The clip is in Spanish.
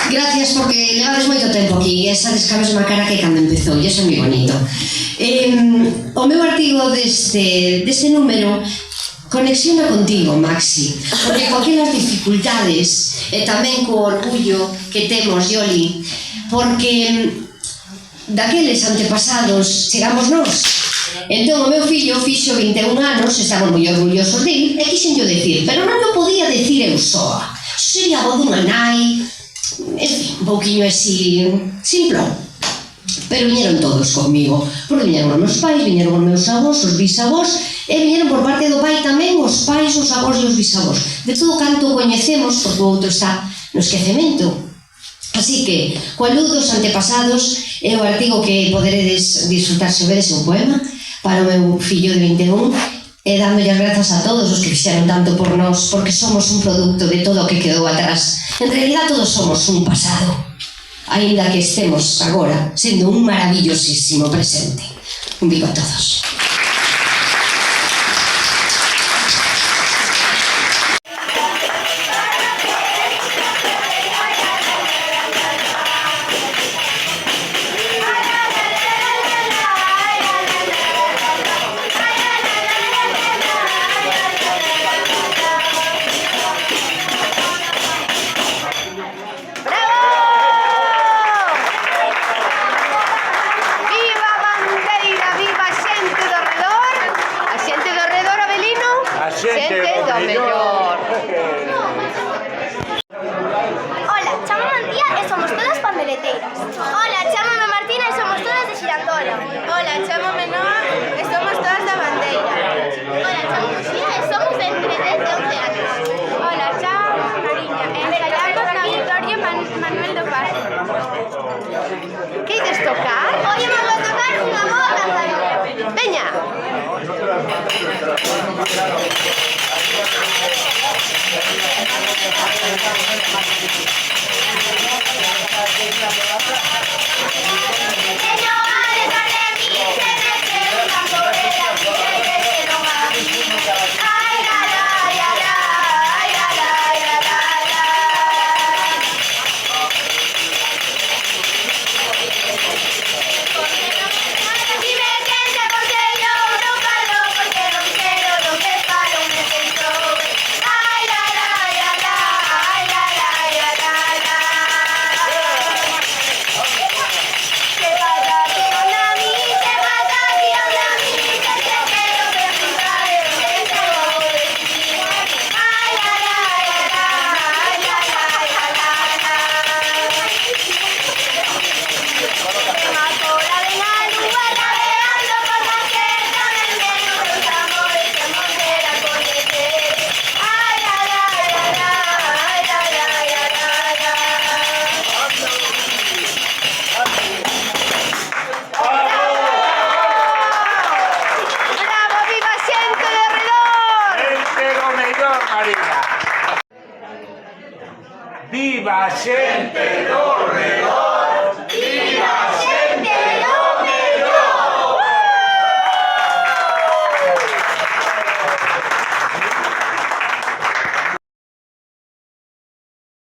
Gracias, porque levades moito tempo aquí e esa descabes má cara que cando empezou, e iso é moi bonito. O meu artigo deste número conexiona contigo, Maxi, porque con aquelas dificultades e tamén co orgullo que temos, Yoli, porque daqueles antepasados chegamos nós. Entón o meu fillo fixo 21 anos, estamos moi orgullosos dele, e quixenllo decir, pero non o podía decir eu soa. Sería a voz dunha nai, en fin, un pouquiño así, simplón. Pero viñeron todos conmigo, porque viñeron os meus pais, viñeron os meus avós, os bisavós, e viñeron por parte do pai tamén os pais, os avós e os bisavós. De todo canto coñecemos, porque o outro está no esquecemento. Así que, coa luz dos antepasados, é o artigo que poderedes disfrutar se vedes un poema para o meu fillo de 21, e dándole as grazas a todos os que fixeron tanto por nós, porque somos un produto de todo o que quedou atrás. En realidad todos somos un pasado, aínda que estemos agora sendo un maravillosísimo presente. Un bico a todos. Hola, chámame Antía e somos todas pandereteiras. Hola, chámame Martina e somos todas de Xiratola. Hola, chámame Noa e somos todas da Bandeira. Hola, chámame Xia e somos de entre 10 e 11 anos. Hola, chámame Mariña e ensaiamos na Victoria Manuel do Paso. Que ides tocar? Hoxe vamos a tocar unha boa cantarina. Veña! Viva xente do